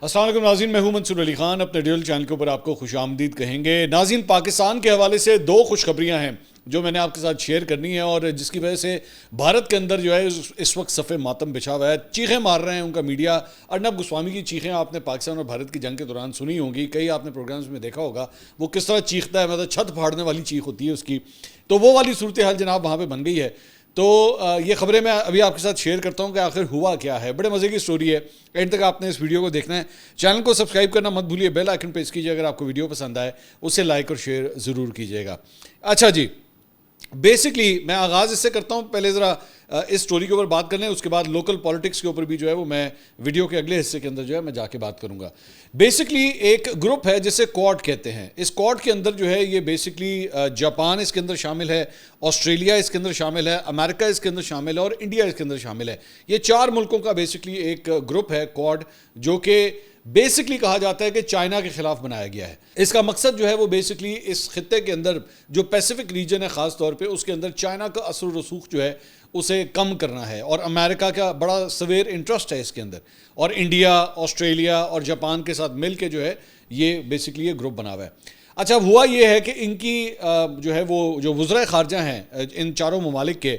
السلام علیکم ناظرین، میں ہوں منصور علی خان، اپنے ڈیول چینل کے اوپر آپ کو خوش آمدید کہیں گے۔ ناظرین، پاکستان کے حوالے سے دو خوشخبریاں ہیں جو میں نے آپ کے ساتھ شیئر کرنی ہے، اور جس کی وجہ سے بھارت کے اندر جو ہے اس وقت صف ماتم بچھا ہوا ہے، چیخیں مار رہے ہیں ان کا میڈیا۔ ارنب گوسوامی کی چیخیں آپ نے پاکستان اور بھارت کی جنگ کے دوران سنی ہوں گی، کئی آپ نے پروگرامز میں دیکھا ہوگا وہ کس طرح چیختا ہے، مطلب چھت پھاڑنے والی چیخ ہوتی ہے اس کی۔ تو وہ والی صورتحال جناب وہاں پہ بن گئی ہے۔ تو یہ خبریں میں ابھی آپ کے ساتھ شیئر کرتا ہوں کہ آخر ہوا کیا ہے۔ بڑے مزے کی سٹوری ہے، اینڈ تک آپ نے اس ویڈیو کو دیکھنا ہے۔ چینل کو سبسکرائب کرنا مت بھولیے، بیل آئیکن پریس کیجیے، اگر آپ کو ویڈیو پسند آئے اسے لائک اور شیئر ضرور کیجیے گا۔ اچھا جی، بیسکلی میں آغاز اس سے کرتا ہوں، پہلے ذرا اس سٹوری کے اوپر بات کر لیں، اس کے بعد لوکل پالیٹکس کے اوپر بھی جو ہے وہ میں ویڈیو کے اگلے حصے کے اندر جو ہے میں جا کے بات کروں گا۔ بیسکلی ایک گروپ ہے جسے کوڈ کہتے ہیں۔ اس کوڈ کے اندر جو ہے یہ بیسکلی جاپان اس کے اندر شامل ہے، آسٹریلیا اس کے اندر شامل ہے، امریکہ اس کے اندر شامل ہے، اور انڈیا اس کے اندر شامل ہے۔ یہ چار ملکوں کا بیسکلی ایک گروپ ہے کوڈ، جو کہ بیسکلی کہا جاتا ہے کہ چائنا کے خلاف بنایا گیا ہے۔ اس کا مقصد جو ہے وہ بیسکلی اس خطے کے اندر جو پیسیفک ریجن ہے خاص طور پہ، اس کے اندر چائنا کا اثر و رسوخ جو ہے اسے کم کرنا ہے، اور امریکہ کا بڑا سویر انٹرسٹ ہے اس کے اندر، اور انڈیا، آسٹریلیا اور جاپان کے ساتھ مل کے جو ہے یہ بیسکلی یہ گروپ بنا ہوا ہے۔ اچھا، ہوا یہ ہے کہ ان کی جو ہے وہ جو وزرائے خارجہ ہیں ان چاروں ممالک کے،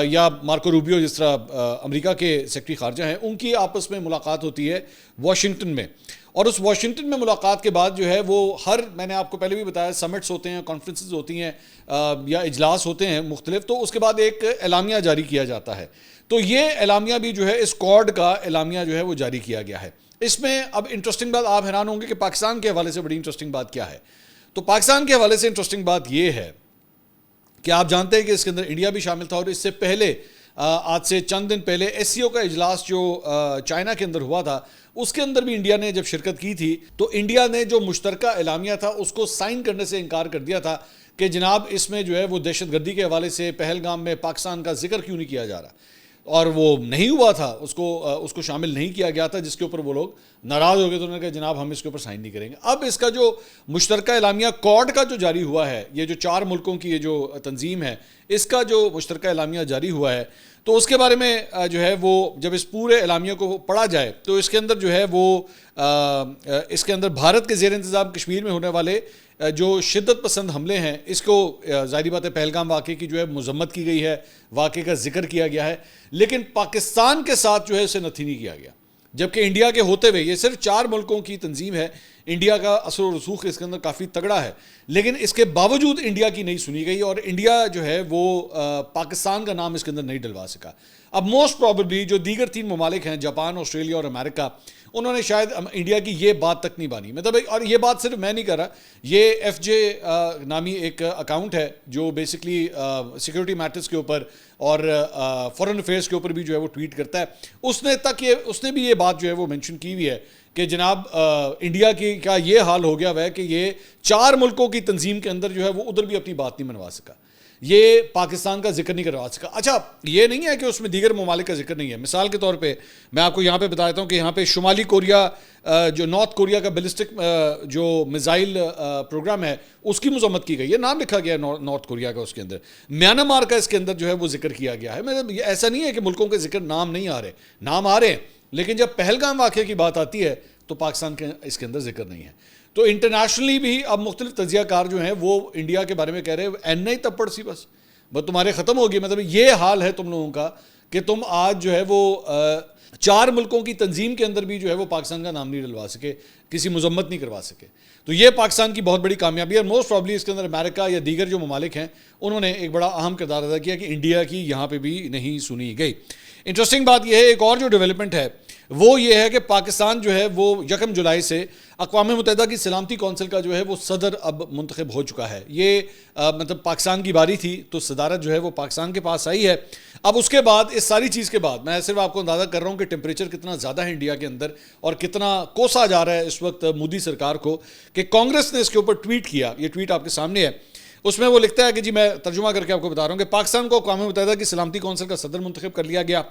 یا مارکو روبیو جس طرح امریکہ کے سیکرٹری خارجہ ہیں، ان کی آپس میں ملاقات ہوتی ہے واشنگٹن میں۔ اور اس واشنگٹن میں ملاقات کے بعد جو ہے وہ میں نے آپ کو پہلے بھی بتایا، سمٹس ہوتے ہیں، کانفرنسز ہوتی ہیں، یا اجلاس ہوتے ہیں مختلف، تو اس کے بعد ایک اعلامیہ جاری کیا جاتا ہے۔ تو یہ اعلامیہ بھی جو ہے اس کوڈ کا اعلامیہ جو ہے وہ جاری کیا گیا ہے۔ اس میں اب انٹرسٹنگ بات، آپ حیران ہوں گے کہ پاکستان کے حوالے سے بڑی انٹرسٹنگ بات کیا ہے۔ تو پاکستان کے حوالے سے انٹرسٹنگ بات یہ ہے کہ آپ جانتے ہیں کہ اس کے اندر انڈیا بھی شامل تھا، اور اس سے پہلے آج سے چند دن پہلے ایس سی او کا اجلاس جو چائنا کے اندر ہوا تھا، اس کے اندر بھی انڈیا نے جب شرکت کی تھی، تو انڈیا نے جو مشترکہ اعلامیہ تھا اس کو سائن کرنے سے انکار کر دیا تھا کہ جناب اس میں جو ہے وہ دہشت گردی کے حوالے سے پہلگام میں پاکستان کا ذکر کیوں نہیں کیا جا رہا، اور وہ نہیں ہوا تھا، اس کو شامل نہیں کیا گیا تھا، جس کے اوپر وہ لوگ ناراض ہو گئے، تو انہوں نے کہا جناب ہم اس کے اوپر سائن نہیں کریں گے۔ اب اس کا جو مشترکہ اعلامیہ کوڈ کا جو جاری ہوا ہے، یہ جو چار ملکوں کی یہ جو تنظیم ہے، اس کا جو مشترکہ اعلامیہ جاری ہوا ہے، تو اس کے بارے میں جو ہے وہ جب اس پورے اعلامیہ کو پڑھا جائے تو اس کے اندر جو ہے وہ اس کے اندر بھارت کے زیر انتظام کشمیر میں ہونے والے جو شدت پسند حملے ہیں، اس کو ظاہری بات ہے پہلگام واقعے کی جو ہے مذمت کی گئی ہے، واقعے کا ذکر کیا گیا ہے، لیکن پاکستان کے ساتھ جو ہے اسے نتھی نہیں کیا گیا، جبکہ انڈیا کے ہوتے ہوئے یہ صرف چار ملکوں کی تنظیم ہے، انڈیا کا اثر و رسوخ اس کے اندر کافی تگڑا ہے، لیکن اس کے باوجود انڈیا کی نہیں سنی گئی، اور انڈیا جو ہے وہ پاکستان کا نام اس کے اندر نہیں ڈلوا سکا۔ اب موسٹ پروبیبلی جو دیگر تین ممالک ہیں، جاپان، آسٹریلیا اور امریکہ، انہوں نے شاید انڈیا کی یہ بات تک نہیں مانی، مطلب، اور یہ بات صرف میں نہیں کر رہا، یہ ایف جے نامی ایک اکاؤنٹ ہے جو بیسکلی سیکورٹی میٹرز کے اوپر اور فورن افیئرس کے اوپر بھی جو ہے وہ ٹویٹ کرتا ہے، اس نے بھی یہ بات جو ہے وہ مینشن کی ہوئی ہے کہ جناب انڈیا کی کا یہ حال ہو گیا ہے کہ یہ چار ملکوں کی تنظیم کے اندر جو ہے وہ ادھر بھی اپنی بات نہیں منوا سکا، یہ پاکستان کا ذکر نہیں کروا سکا۔ اچھا، یہ نہیں ہے کہ اس میں دیگر ممالک کا ذکر نہیں ہے۔ مثال کے طور پہ میں آپ کو یہاں پہ بتا دیتا ہوں کہ یہاں پہ شمالی کوریا، جو نارتھ کوریا کا بیلسٹک جو میزائل پروگرام ہے، اس کی مذمت کی گئی ہے، نام لکھا گیا ہے نارتھ کوریا کا اس کے اندر، میانمار کا اس کے اندر جو ہے وہ ذکر کیا گیا ہے۔ مطلب ایسا نہیں ہے کہ ملکوں کے ذکر نام نہیں آ رہے، نام آ رہے ہیں، لیکن جب پہلگام واقعے کی بات آتی ہے تو پاکستان کے اس کے اندر ذکر نہیں ہے۔ تو انٹرنیشنلی بھی اب مختلف تجزیہ کار جو ہیں وہ انڈیا کے بارے میں کہہ رہے ہیں این نہیں تپڑ سی بس تمہارے ختم ہوگی، مطلب یہ حال ہے تم لوگوں کا کہ تم آج جو ہے وہ چار ملکوں کی تنظیم کے اندر بھی جو ہے وہ پاکستان کا نام نہیں ڈلوا سکے، کسی مذمت نہیں کروا سکے۔ تو یہ پاکستان کی بہت بڑی کامیابی ہے، اور موسٹ پرابلی اس کے اندر امریکہ یا دیگر جو ممالک ہیں انہوں نے ایک بڑا اہم کردار ادا کیا کہ انڈیا کی یہاں پہ بھی نہیں سنی گئی۔ انٹرسٹنگ بات یہ ہے، ایک اور جو ڈیولپمنٹ ہے وہ یہ ہے کہ پاکستان جو ہے وہ 1 جولائی سے اقوام متحدہ کی سلامتی کونسل کا جو ہے وہ صدر اب منتخب ہو چکا ہے۔ یہ مطلب پاکستان کی باری تھی تو صدارت جو ہے وہ پاکستان کے پاس آئی ہے۔ اب اس کے بعد، اس ساری چیز کے بعد، میں صرف آپ کو اندازہ کر رہا ہوں کہ ٹیمپریچر کتنا زیادہ ہے انڈیا کے اندر اور کتنا کوسا جا رہا ہے اس وقت مودی سرکار کو، کہ کانگریس نے اس کے اوپر ٹویٹ کیا۔ یہ ٹویٹ آپ کے سامنے ہے، اس میں وہ لکھتا ہے کہ جی میں ترجمہ کر کے آپ کو بتا رہا ہوں کہ پاکستان کو اقوام متحدہ کی سلامتی کونسل کا صدر منتخب کر لیا گیا۔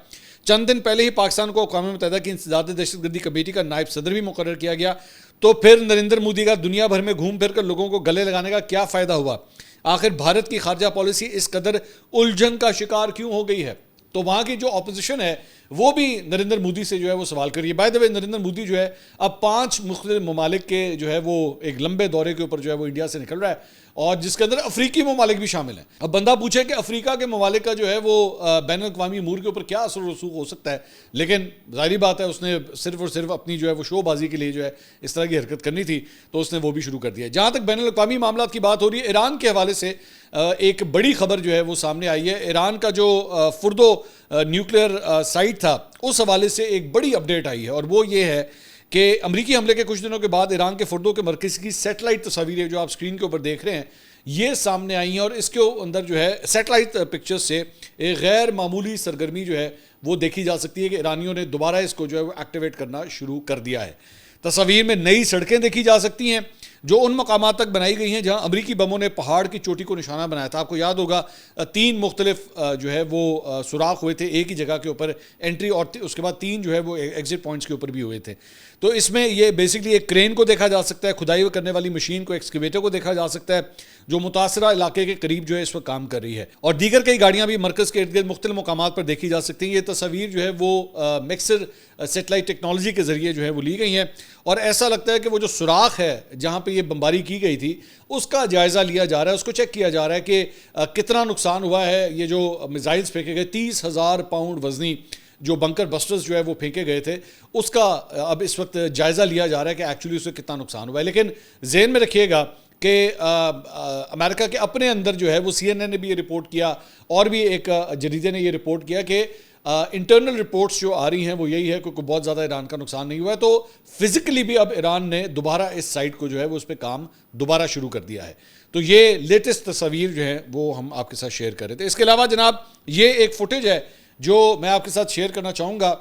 چند دن پہلے ہی پاکستان کو اقوام متحدہ کی انسداد دہشت گردی کمیٹی کا نائب صدر بھی مقرر کیا گیا۔ تو پھر نریندر مودی کا دنیا بھر میں گھوم پھر کر لوگوں کو گلے لگانے کا کیا فائدہ ہوا؟ آخر بھارت کی خارجہ پالیسی اس قدر الجھن کا شکار کیوں ہو گئی ہے؟ تو وہاں کی جو اپوزیشن ہے وہ بھی نریندر مودی سے جو ہے وہ سوال کر رہی ہے. بائی دا وے نریندر مودی جو ہے اب 5 مختلف ممالک کے جو ہے وہ ایک لمبے دورے کے اوپر جو ہے وہ انڈیا سے نکل رہا ہے, اور جس کے اندر افریقی ممالک بھی شامل ہیں. اب بندہ پوچھے کہ افریقہ کے ممالک کا جو ہے وہ بین الاقوامی امور کے اوپر کیا اثر و رسوخ ہو سکتا ہے, لیکن ظاہری بات ہے اس نے صرف اور صرف اپنی جو ہے وہ شو بازی کے لیے جو ہے اس طرح کی حرکت کرنی تھی, تو اس نے وہ بھی شروع کر دیا. جہاں تک بین الاقوامی معاملات کی بات ہو رہی ہے, ایران کے حوالے سے ایک بڑی خبر جو ہے وہ سامنے آئی ہے. ایران کا جو فردو نیوکلیئر سائٹ تھا, اس حوالے سے ایک بڑی اپڈیٹ آئی ہے, اور وہ یہ ہے کہ امریکی حملے کے کچھ دنوں کے بعد ایران کے فردوں کے مرکز کی سیٹلائٹ تصاویریں جو آپ اسکرین کے اوپر دیکھ رہے ہیں یہ سامنے آئی ہیں, اور اس کے اندر جو ہے سیٹلائٹ پکچر سے ایک غیر معمولی سرگرمی جو ہے وہ دیکھی جا سکتی ہے کہ ایرانیوں نے دوبارہ اس کو جو ہے وہ ایکٹیویٹ کرنا شروع کر دیا ہے. تصاویر میں نئی سڑکیں دیکھی جا سکتی ہیں جو ان مقامات تک بنائی گئی ہیں جہاں امریکی بموں نے پہاڑ کی چوٹی کو نشانہ بنایا تھا. آپ کو یاد ہوگا 3 مختلف جو ہے وہ سوراخ ہوئے تھے ایک ہی جگہ کے اوپر انٹری, اور اس کے بعد 3 جو ہے وہ ایگزٹ پوائنٹس کے اوپر بھی ہوئے تھے. تو اس میں یہ بیسکلی ایک کرین کو دیکھا جا سکتا ہے, کھدائی کرنے والی مشین کو, ایکسکیویٹر کو دیکھا جا سکتا ہے جو متاثرہ علاقے کے قریب جو ہے اس وقت کام کر رہی ہے, اور دیگر کئی گاڑیاں بھی مرکز کے ارد گرد مختلف مقامات پر دیکھی جا سکتی ہیں. یہ تصاویر جو ہے وہ مکسر سیٹلائٹ ٹیکنالوجی کے ذریعے جو ہے وہ لی گئی ہیں, اور ایسا لگتا ہے کہ وہ جو سوراخ ہے جہاں پہ یہ بمباری کی گئی تھی اس کا جائزہ لیا جا رہا ہے, اس کو چیک کیا جا رہا ہے کہ کتنا نقصان ہوا ہے. یہ جو میزائلز پھینکے گئے 30,000 پاؤنڈ وزنی جو بنکر بسٹرز جو ہے وہ پھینکے گئے تھے, اس کا اب اس وقت جائزہ لیا جا رہا ہے کہ ایکچولی اس سے کتنا نقصان ہوا ہے. لیکن ذہن میں رکھیے گا کہ امریکہ کے اپنے اندر جو ہے وہ CNN نے بھی یہ رپورٹ کیا, اور بھی ایک جریدے نے یہ رپورٹ کیا کہ انٹرنل رپورٹس جو آ رہی ہیں وہ یہی ہے کہ کوئی بہت زیادہ ایران کا نقصان نہیں ہوا ہے. تو فزیکلی بھی اب ایران نے دوبارہ اس سائٹ کو جو ہے وہ اس پہ کام دوبارہ شروع کر دیا ہے. تو یہ لیٹسٹ تصاویر جو ہیں وہ ہم آپ کے ساتھ شیئر کر رہے تھے. اس کے علاوہ جناب یہ ایک فوٹیج ہے جو میں آپ کے ساتھ شیئر کرنا چاہوں گا.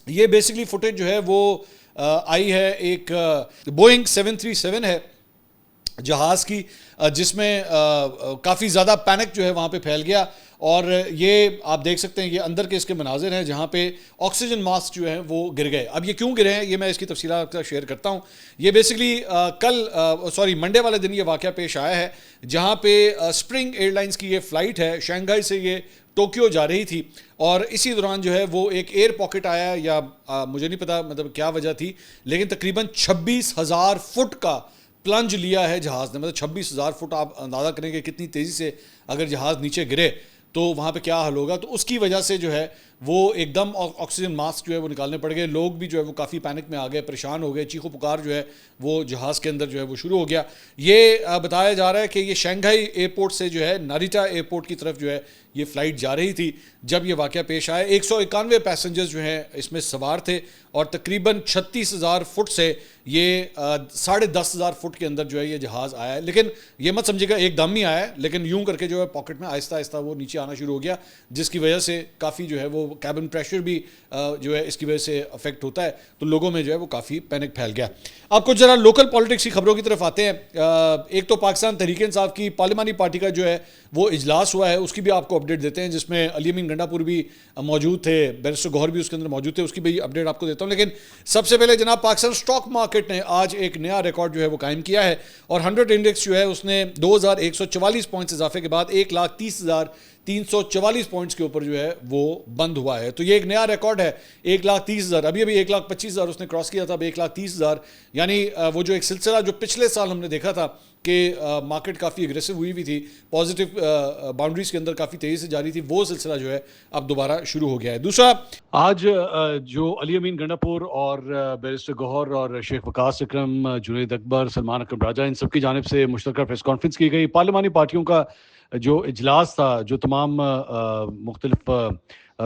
یہ بیسکلی فوٹیج جو ہے وہ آئی ہے ایک بوئنگ 737 ہے جہاز کی, جس میں کافی زیادہ پینک جو ہے وہاں پہ پھیل گیا, اور یہ آپ دیکھ سکتے ہیں یہ اندر کے اس کے مناظر ہیں جہاں پہ آکسیجن ماسک جو ہیں وہ گر گئے. اب یہ کیوں گرے ہیں یہ میں اس کی تفصیلات آپ کے ساتھ شیئر کرتا ہوں. یہ بیسکلی منڈے والے دن یہ واقعہ پیش آیا ہے جہاں پہ اسپرنگ ایئر لائنس کی یہ فلائٹ ہے, شنگھائی سے یہ ٹوکیو جا رہی تھی, اور اسی دوران جو ہے وہ ایک ایئر پاکٹ آیا, یا مجھے نہیں پتا مطلب کیا وجہ تھی, لیکن تقریباً 26,000 فٹ کا پلنج لیا ہے جہاز نے. مطلب 26,000 فٹ, آپ اندازہ کریں کہ کتنی تیزی سے اگر جہاز نیچے گرے تو وہاں پہ کیا حل ہوگا. تو اس کی وجہ سے جو ہے وہ ایک دم آکسیجن ماسک جو ہے وہ نکالنے پڑ گئے. لوگ بھی جو ہے وہ کافی پینک میں آ گئے, پریشان ہو گئے, چیخو پکار جو ہے وہ جہاز کے اندر جو ہے وہ شروع ہو گیا. یہ بتایا جا رہا ہے کہ یہ شنگھائی ایئرپورٹ سے جو ہے ناریٹا ایئرپورٹ کی طرف جو ہے یہ فلائٹ جا رہی تھی جب یہ واقعہ پیش آیا. 191 پیسنجرز جو ہیں اس میں سوار تھے, اور تقریباً 36,000 فٹ سے یہ 10,500 فٹ کے اندر جو ہے یہ جہاز آیا ہے. لیکن یہ مت سمجھے گا ایک دم ہی آیا ہے, لیکن یوں کر کے جو ہے پاکٹ میں آہستہ آہستہ وہ نیچے آنا شروع ہو گیا, جس کی وجہ سے کافی جو ہے وہ کیبن پریشر بھی جو ہے اس کی وجہ سے افیکٹ ہوتا ہے. تو لوگوں میں جو ہے وہ کافی پینک پھیل گیا. آپ کو ذرا لوکل پالیٹکس کی خبروں کی طرف آتے ہیں. ایک تو پاکستان تحریک انصاف کی پارلیمانی پارٹی کا جو ہے وہ اجلاس ہوا ہے, اس کی بھی آپ کو اپڈیٹ دیتے ہیں, جس میں علی امین گنڈا پور بھی موجود تھے, بیرسٹر گوہر بھی اس کے اندر موجود تھے, اس کی بھی اپڈیٹ آپ کو دیتا ہوں. لیکن سب سے پہلے جناب پاکستان اسٹاک مارکیٹ نے آج ایک نیا ریکارڈ جو ہے وہ قائم کیا ہے, اور 100 انڈیکس جو ہے اس نے 2,144 پوائنٹس اضافے کے بعد 1,30,344 پوائنٹس کے اوپر جو ہے وہ بند ہوا ہے. تو یہ ایک نیا ریکارڈ ہے. 1,30,000 ابھی 1,25,000 اس نے کراس کیا تھا, اب 1,30,000, یعنی وہ جو ایک سلسلہ جو پچھلے سال ہم نے دیکھا تھا کہ مارکیٹ کافی اگریسو ہوئی ہوئی تھی, پازیٹیو باؤنڈریز کے اندر کافی تیزی سے جاری تھی, وہ سلسلہ جو ہے اب دوبارہ شروع ہو گیا ہے. دوسرا, آج جو علی امین گنڈا پور اور بیرسٹر گوہر اور شیخ وقاص اکرم, جنید اکبر, سلمان اکرم راجہ, ان سب کی جانب سے مشترکہ پریس کانفرنس کی گئی. پارلیمانی پارٹیوں کا جو اجلاس تھا, جو تمام مختلف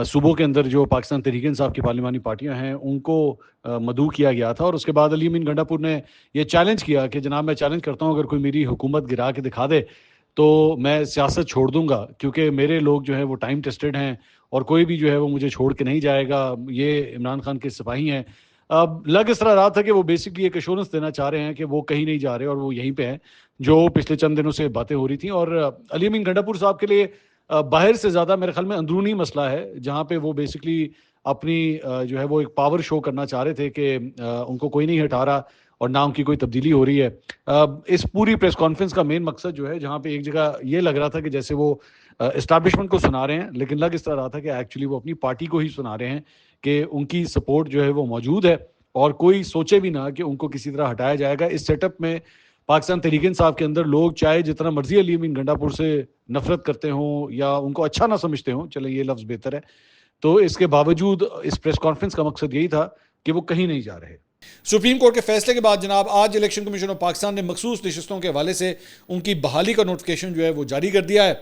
صوبوں کے اندر جو پاکستان تحریک انصاف کی پارلیمانی پارٹیاں ہیں ان کو مدعو کیا گیا تھا, اور اس کے بعد علی امین گنڈا پور نے یہ چیلنج کیا کہ جناب میں چیلنج کرتا ہوں اگر کوئی میری حکومت گرا کے دکھا دے تو میں سیاست چھوڑ دوں گا, کیونکہ میرے لوگ جو ہیں وہ ٹائم ٹیسٹڈ ہیں اور کوئی بھی جو ہے وہ مجھے چھوڑ کے نہیں جائے گا. یہ عمران خان کے سپاہی ہیں. اب لگ اس طرح رہا تھا کہ وہ بیسکلی ایک ایشورنس دینا چاہ رہے ہیں کہ وہ کہیں نہیں جا رہے اور وہ یہیں پہ ہیں, جو پچھلے چند دنوں سے باتیں ہو رہی تھیں. اور علی امین گنڈا پور صاحب کے لیے باہر سے زیادہ میرے خیال میں اندرونی مسئلہ ہے, جہاں پہ وہ بیسکلی اپنی جو ہے وہ ایک پاور شو کرنا چاہ رہے تھے کہ ان کو کوئی نہیں ہٹا رہا, اور نہ ان کی کوئی تبدیلی ہو رہی ہے. اس پوری پریس کانفرنس کا مین مقصد جو ہے, جہاں پہ ایک جگہ یہ لگ رہا تھا کہ جیسے وہ اسٹیبلشمنٹ کو سنا رہے ہیں, لیکن لگ اس طرح رہا تھا کہ ایکچولی وہ اپنی پارٹی کو ہی سنا رہے ہیں کہ ان کی سپورٹ جو ہے وہ موجود ہے, اور کوئی سوچے بھی نہ کہ ان کو کسی طرح ہٹایا جائے گا. اس سیٹ اپ میں پاکستان تحریک انصاف کے اندر لوگ چاہے جتنا مرضی علی امین گنڈا پور سے نفرت کرتے ہوں یا ان کو اچھا نہ سمجھتے ہوں, چلیں یہ لفظ بہتر ہے, تو اس کے باوجود اس پریس کانفرنس کا مقصد یہی تھا کہ وہ کہیں نہیں جا رہے. سپریم کورٹ کے فیصلے کے بعد جناب آج الیکشن کمیشن آف پاکستان نے مخصوص نشستوں کے حوالے سے ان کی بحالی کا نوٹیفکیشن جو ہے وہ جاری کر دیا ہے.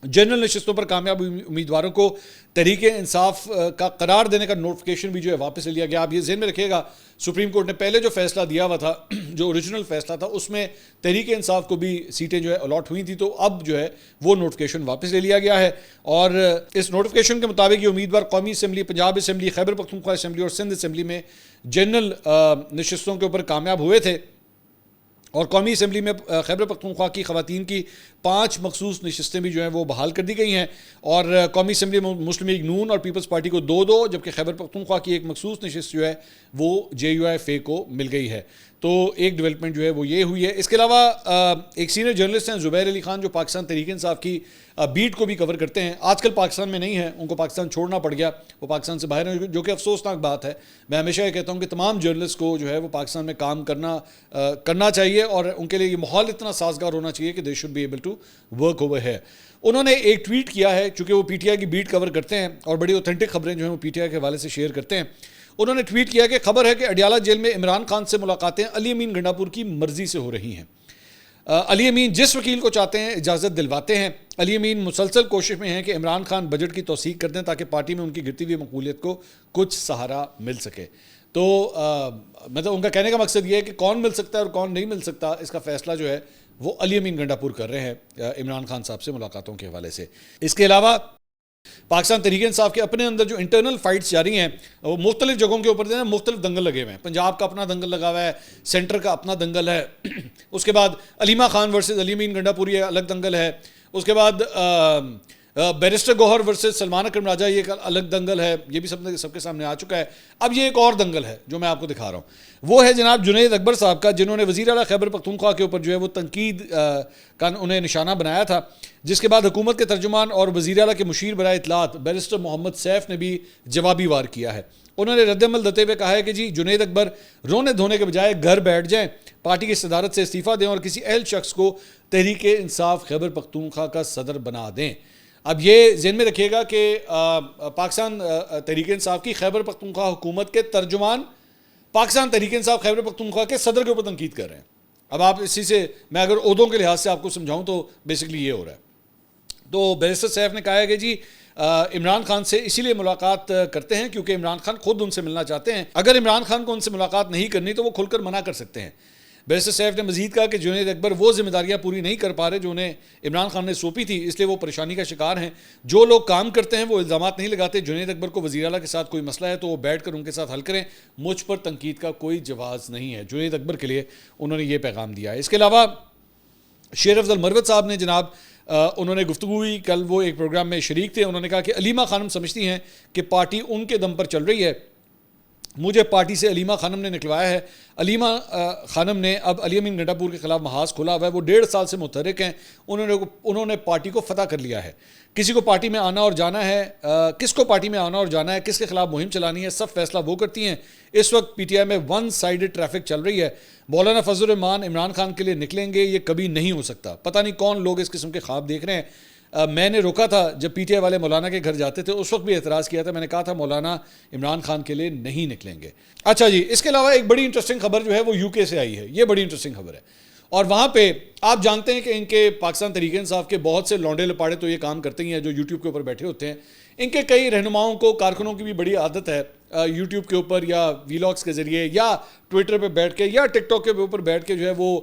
جنرل نشستوں پر کامیاب امیدواروں کو تحریک انصاف کا قرار دینے کا نوٹیفکیشن بھی جو ہے واپس لے لیا گیا. آپ یہ ذہن میں رکھیے گا, سپریم کورٹ نے پہلے جو فیصلہ دیا ہوا تھا, جو اوریجنل فیصلہ تھا, اس میں تحریک انصاف کو بھی سیٹیں جو ہے الاٹ ہوئی تھیں, تو اب جو ہے وہ نوٹیفکیشن واپس لے لیا گیا ہے. اور اس نوٹیفکیشن کے مطابق یہ امیدوار قومی assembly, Punjab assembly, Khyber Pakhtunkhwa assembly اور سندھ اسمبلی میں جنرل نشستوں کے اوپر کامیاب ہوئے تھے. اور قومی اسمبلی میں خیبر پختونخوا کی خواتین کی 5 مخصوص نشستیں بھی جو ہیں وہ بحال کر دی گئی ہیں, اور قومی اسمبلی میں مسلم لیگ نون اور پیپلز پارٹی کو 2-2, جبکہ خیبر پختونخوا کی ایک مخصوص نشست جو ہے وہ JUIF کو مل گئی ہے. تو ایک ڈیولپمنٹ جو ہے وہ یہ ہوئی ہے. اس کے علاوہ ایک سینئر جرنلسٹ ہیں زبیر علی خان, جو پاکستان تحریک انصاف کی بیٹ کو بھی کور کرتے ہیں, آج کل پاکستان میں نہیں ہیں, ان کو پاکستان چھوڑنا پڑ گیا, وہ پاکستان سے باہر ہیں, جو کہ افسوسناک بات ہے. میں ہمیشہ یہ کہتا ہوں کہ تمام جرنلسٹ کو جو ہے وہ پاکستان میں کام کرنا چاہیے, اور ان کے لیے یہ ماحول اتنا سازگار ہونا چاہیے کہ they should be able to work over ہے. انہوں نے ایک ٹویٹ کیا ہے, چونکہ وہ PTI کی بیٹ کور کرتے ہیں اور بڑی اوتھینٹک خبریں جو ہیں وہ PTI کے حوالے سے شیئر کرتے ہیں. انہوں نے ٹویٹ کیا کہ خبر ہے کہ اڈیالہ جیل میں عمران خان سے ملاقاتیں علی امین گنڈا پور کی مرضی سے ہو رہی ہیں. علی امین جس وکیل کو چاہتے ہیں اجازت دلواتے ہیں. علی امین مسلسل کوشش میں ہیں کہ عمران خان بجٹ کی توثیق کر دیں تاکہ پارٹی میں ان کی گرتی ہوئی مقبولیت کو کچھ سہارا مل سکے. تو مطلب ان کا کہنے کا مقصد یہ ہے کہ کون مل سکتا ہے اور کون نہیں مل سکتا, اس کا فیصلہ جو ہے وہ علی امین گنڈا پور کر رہے ہیں عمران خان صاحب سے ملاقاتوں کے حوالے سے. اس کے علاوہ پاکستان تحریک انصاف کے اپنے اندر جو انٹرنل فائٹس جاری ہیں, وہ مختلف جگہوں کے اوپر مختلف دنگل لگے ہوئے ہیں. پنجاب کا اپنا دنگل لگا ہوا ہے, سینٹر کا اپنا دنگل ہے, اس کے بعد علیمہ خان ورسز علی امین گنڈا پوری الگ دنگل ہے, اس کے بعد بیرسٹر گوہر ورسز سلمان اکرم راجہ یہ ایک الگ دنگل ہے, یہ بھی سب کے سامنے آ چکا ہے. اب یہ ایک اور دنگل ہے جو میں آپ کو دکھا رہا ہوں, وہ ہے جناب جنید اکبر صاحب کا, جنہوں نے وزیر اعلیٰ خیبر پختونخوا کے اوپر جو ہے وہ تنقید کا انہیں نشانہ بنایا تھا, جس کے بعد حکومت کے ترجمان اور وزیر اعلیٰ کے مشیر برائے اطلاعات بیرسٹر محمد سیف نے بھی جوابی وار کیا ہے. انہوں نے رد عمل دیتے ہوئے کہا ہے کہ جی جنید اکبر رونے دھونے کے بجائے گھر بیٹھ جائیں, پارٹی کی صدارت سے استعفیٰ دیں اور کسی اہل شخص کو تحریک انصاف خیبر پختونخوا کا صدر بنا دیں. اب یہ ذہن میں رکھیے گا کہ پاکستان تحریک انصاف کی خیبر پختونخوا حکومت کے ترجمان پاکستان تحریک انصاف خیبر پختونخوا کے صدر کے اوپر تنقید کر رہے ہیں. اب آپ اسی سے میں اگر عہدوں کے لحاظ سے آپ کو سمجھاؤں تو بیسکلی یہ ہو رہا ہے. تو بیرسٹر سیف نے کہا ہے کہ جی عمران خان سے اسی لیے ملاقات کرتے ہیں کیونکہ عمران خان خود ان سے ملنا چاہتے ہیں. اگر عمران خان کو ان سے ملاقات نہیں کرنی تو وہ کھل کر منع کر سکتے ہیں. بیرسٹر سیف نے مزید کہا کہ جنید اکبر وہ ذمہ داریاں پوری نہیں کر پا رہے جو انہیں عمران خان نے سونپی تھی, اس لیے وہ پریشانی کا شکار ہیں. جو لوگ کام کرتے ہیں وہ الزامات نہیں لگاتے. جنید اکبر کو وزیر اعلیٰ کے ساتھ کوئی مسئلہ ہے تو وہ بیٹھ کر ان کے ساتھ حل کریں, مجھ پر تنقید کا کوئی جواز نہیں ہے. جنید اکبر کے لیے انہوں نے یہ پیغام دیا ہے. اس کے علاوہ شیر افضل مروت صاحب نے جناب انہوں نے گفتگو ہوئی, کل وہ ایک پروگرام میں شریک تھے. انہوں نے کہا کہ علیمہ خانم سمجھتی ہیں کہ پارٹی ان کے دم پر چل رہی ہے, مجھے پارٹی سے علیمہ خانم نے نکلوایا ہے. علیمہ خانم نے اب علی امین گنڈا پور کے خلاف محاذ کھولا ہوا ہے, وہ 1.5 سال سے متحرک ہیں. انہوں نے پارٹی کو فتح کر لیا ہے. کسی کو پارٹی میں آنا اور جانا ہے, کس کو پارٹی میں آنا اور جانا ہے, کس کے خلاف مہم چلانی ہے, سب فیصلہ وہ کرتی ہیں. اس وقت PTI میں 1 سائیڈڈ ٹریفک چل رہی ہے. مولانا فضل الرحمان عمران خان کے لیے نکلیں گے, یہ کبھی نہیں ہو سکتا. پتہ نہیں کون لوگ اس قسم کے خواب دیکھ رہے ہیں. میں نے روکا تھا جب PTI والے مولانا کے گھر جاتے تھے, اس وقت بھی اعتراض کیا تھا. میں نے کہا تھا مولانا عمران خان کے لیے نہیں نکلیں گے. اچھا جی, اس کے علاوہ ایک بڑی انٹرسٹنگ خبر جو ہے وہ UK سے آئی ہے. یہ بڑی انٹرسٹنگ خبر ہے, اور وہاں پہ آپ جانتے ہیں کہ ان کے پاکستان تحریک انصاف کے بہت سے لونڈے لپاڑے تو یہ کام کرتے ہی ہیں جو YouTube کے اوپر بیٹھے ہوتے ہیں. ان کے کئی رہنماؤں کو, کارکنوں کی بھی بڑی عادت ہے YouTube کے اوپر یا ویلاگس کے ذریعے یا ٹویٹر پہ بیٹھ کے یا ٹک ٹاک کے اوپر بیٹھ کے جو ہے وہ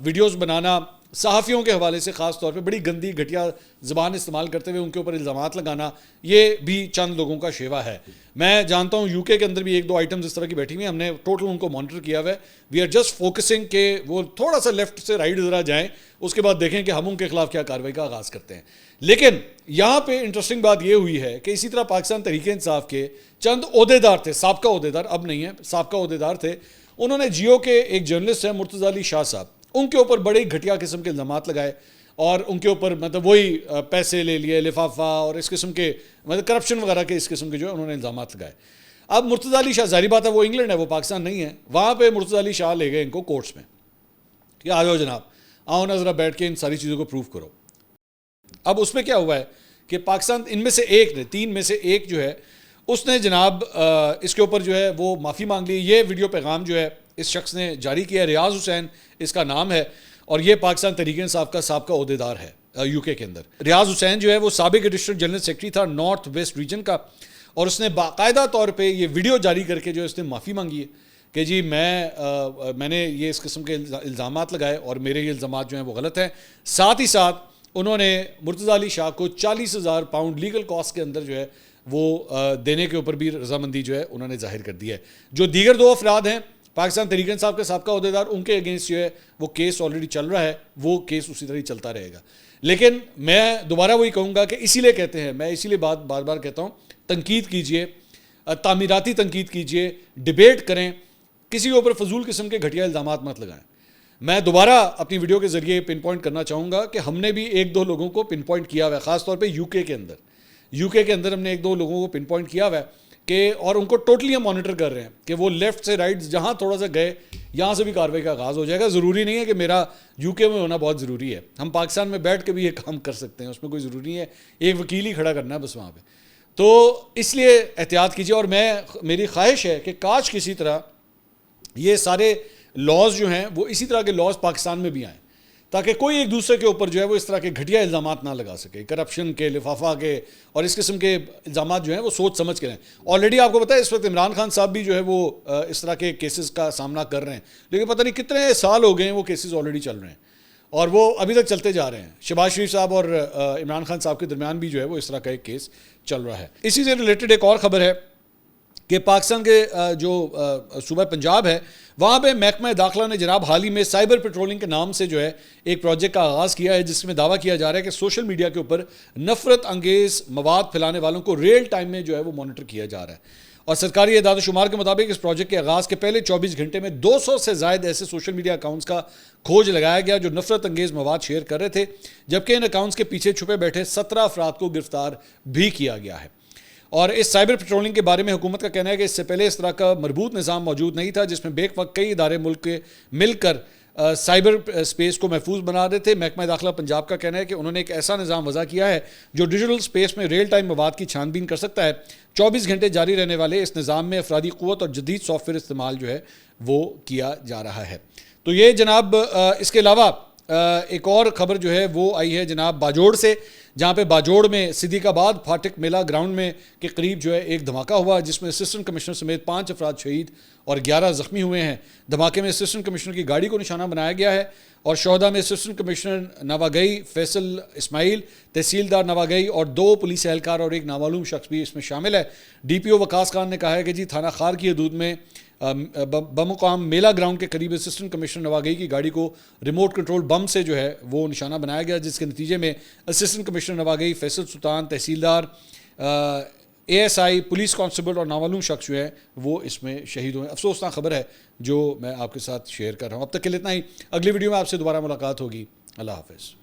ویڈیوز بنانا, صحافیوں کے حوالے سے خاص طور پہ بڑی گندی گھٹیا زبان استعمال کرتے ہوئے ان کے اوپر الزامات لگانا, یہ بھی چند لوگوں کا شیوا ہے. میں جانتا ہوں UK کے اندر بھی 1-2 آئٹمز اس طرح کی بیٹھی ہوئی ہیں. ہم نے ٹوٹل ان کو مانیٹر کیا ہوا ہے. وی آر جسٹ فوکسنگ کہ وہ تھوڑا سا لیفٹ سے رائٹ ذرا جائیں, اس کے بعد دیکھیں کہ ہم ان کے خلاف کیا کارروائی کا آغاز کرتے ہیں. لیکن یہاں پہ انٹرسٹنگ بات یہ ہوئی ہے کہ اسی طرح پاکستان تحریک انصاف کے چند عہدیدار تھے, سابقہ عہدیدار, اب نہیں ہیں, سابقہ عہدیدار تھے. انہوں نے جیو کے ایک جرنلسٹ ہیں مرتضی علی شاہ صاحب، ان کے اوپر بڑے گھٹیا قسم کے الزامات لگائے اور ان کے اوپر مطلب وہی پیسے لے لیے، لفافہ اور اس قسم کے مطلب کرپشن وغیرہ کے اس قسم کے جو ہے انہوں نے الزامات لگائے۔ اب مرتضی علی شاہ ظاہری بات ہے وہ انگلینڈ ہے، وہ پاکستان نہیں ہے، وہاں پہ مرتضی علی شاہ لے گئے ان کو کورٹس میں کہ آ جاؤ جناب، آؤ نا ذرا بیٹھ کے ان ساری چیزوں کو پروف کرو۔ اب اس میں کیا ہوا ہے کہ پاکستان ان میں سے ایک نے، 3 میں سے ایک جو ہے اس نے جناب اس کے اوپر جو ہے وہ معافی مانگ لی۔ یہ ویڈیو پیغام جو ہے اس شخص نے جاری کیا ہے، ریاض حسین اس کا نام ہے، اور یہ پاکستان تحریک انصاف کا سابقہ عہدیدار ہے یو کے اندر۔ ریاض حسین جو ہے وہ سابق ایڈیشنل جنرل سیکرٹری تھا نارتھ ویسٹ ریجن کا، اور اس نے باقاعدہ طور پہ یہ ویڈیو جاری کر کے جو اس نے معافی مانگی ہے کہ جی میں نے یہ اس قسم کے الزامات لگائے اور میرے یہ الزامات جو ہیں وہ غلط ہیں۔ ساتھ ہی ساتھ انہوں نے مرتضی علی شاہ کو 40,000 پاؤنڈ لیگل کاسٹ کے اندر جو ہے وہ دینے کے اوپر بھی رضامندی جو ہے انہوں نے ظاہر کر دی ہے۔ جو دیگر 2 افراد ہیں پاکستان تحریک انصاف کے سابقہ عہدیدار، ان کے اگینسٹ جو ہے وہ کیس آلریڈی چل رہا ہے، وہ کیس اسی طرح ہی چلتا رہے گا۔ لیکن میں دوبارہ وہی کہوں گا کہ اسی لیے کہتے ہیں، میں اسی لیے بار بار کہتا ہوں، تنقید کیجئے، تعمیراتی تنقید کیجئے، ڈیبیٹ کریں، کسی کے اوپر فضول قسم کے گھٹیا الزامات مت لگائیں۔ میں دوبارہ اپنی ویڈیو کے ذریعے پن پوائنٹ کرنا چاہوں گا کہ ہم نے بھی 1-2 لوگوں کو پن پوائنٹ کیا ہوا ہے، خاص طور پہ یو کے کے اندر ہم نے 1-2 لوگوں کو پن پوائنٹ کیا ہوا ہے کہ اور ان کو ٹوٹلی ہم مانیٹر کر رہے ہیں کہ وہ لیفٹ سے رائٹ جہاں تھوڑا سا گئے یہاں سے بھی کارروائی کا آغاز ہو جائے گا۔ ضروری نہیں ہے کہ میرا یو کے میں ہونا بہت ضروری ہے، ہم پاکستان میں بیٹھ کے بھی یہ کام کر سکتے ہیں، اس میں کوئی ضروری نہیں ہے ایک وکیل ہی کھڑا کرنا ہے بس وہاں پہ۔ تو اس لیے احتیاط کیجیے، اور میری خواہش ہے کہ کاش کسی طرح یہ سارے لاز جو ہیں وہ اسی طرح کے لاز پاکستان میں بھی آئیں تاکہ کوئی ایک دوسرے کے اوپر جو ہے وہ اس طرح کے گھٹیا الزامات نہ لگا سکے، کرپشن کے، لفافہ کے اور اس قسم کے الزامات جو ہیں وہ سوچ سمجھ کے رہیں۔ آلریڈی آپ کو پتہ ہے اس وقت عمران خان صاحب بھی جو ہے وہ اس طرح کے کیسز کا سامنا کر رہے ہیں، لیکن پتہ نہیں کتنے سال ہو گئے ہیں وہ کیسز آلریڈی چل رہے ہیں اور وہ ابھی تک چلتے جا رہے ہیں۔ شہباز شریف صاحب اور عمران خان صاحب کے درمیان بھی جو ہے وہ اس طرح کا ایک کیس چل رہا ہے۔ اسی سے ریلیٹڈ ایک اور خبر ہے کہ پاکستان کے جو صوبہ پنجاب ہے وہاں پہ محکمہ داخلہ نے جناب حال ہی میں سائبر پیٹرولنگ کے نام سے جو ہے ایک پروجیکٹ کا آغاز کیا ہے، جس میں دعویٰ کیا جا رہا ہے کہ سوشل میڈیا کے اوپر نفرت انگیز مواد پھیلانے والوں کو ریئل ٹائم میں جو ہے وہ مانیٹر کیا جا رہا ہے۔ اور سرکاری اعداد و شمار کے مطابق اس پروجیکٹ کے آغاز کے پہلے 24 گھنٹے میں 200 سے زائد ایسے سوشل میڈیا اکاؤنٹس کا کھوج لگایا گیا جو نفرت انگیز مواد شیئر کر رہے تھے، جبکہ ان اکاؤنٹس کے پیچھے چھپے بیٹھے 17 افراد کو گرفتار بھی کیا گیا ہے۔ اور اس سائبر پیٹرولنگ کے بارے میں حکومت کا کہنا ہے کہ اس سے پہلے اس طرح کا مربوط نظام موجود نہیں تھا جس میں بیک وقت کئی ادارے ملک کے مل کر سائبر اسپیس کو محفوظ بنا رہے تھے۔ محکمہ داخلہ پنجاب کا کہنا ہے کہ انہوں نے ایک ایسا نظام وضع کیا ہے جو ڈیجیٹل اسپیس میں ریئل ٹائم مواد کی چھان بین کر سکتا ہے۔ 24 گھنٹے جاری رہنے والے اس نظام میں افرادی قوت اور جدید سافٹ ویئر استعمال جو ہے وہ کیا جا رہا ہے۔ تو یہ جناب اس کے علاوہ ایک اور خبر جو ہے وہ آئی ہے جناب باجوڑ سے، جہاں پہ باجوڑ میں صدیق آباد پھاٹک میلہ گراؤنڈ میں کے قریب جو ہے ایک دھماکہ ہوا جس میں اسسٹنٹ کمشنر سمیت 5 افراد شہید اور 11 زخمی ہوئے ہیں۔ دھماکے میں اسسٹنٹ کمشنر کی گاڑی کو نشانہ بنایا گیا ہے اور شہداء میں اسسٹنٹ کمشنر نواگئی فیصل اسماعیل، تحصیلدار نواگئی اور 2 پولیس اہلکار اور ایک نامعلوم شخص بھی اس میں شامل ہے۔ ڈی پی او وقاص خان نے کہا ہے کہ جی تھانہ خار کی حدود میں بمقام میلہ گراؤنڈ کے قریب اسسٹنٹ کمشنر نواگئی کی گاڑی کو ریموٹ کنٹرول بم سے جو ہے وہ نشانہ بنایا گیا، جس کے نتیجے میں اسسٹنٹ کمشنر نواگئی فیصل سلطان، تحصیلدار، A S I, police constable اور نامعلوم شخص جو ہے وہ اس میں شہید ہوئے۔ افسوسناک خبر ہے جو میں آپ کے ساتھ شیئر کر رہا ہوں۔ اب تک کے لیے اتنا ہی، اگلی ویڈیو میں آپ سے دوبارہ ملاقات ہوگی۔ اللہ حافظ۔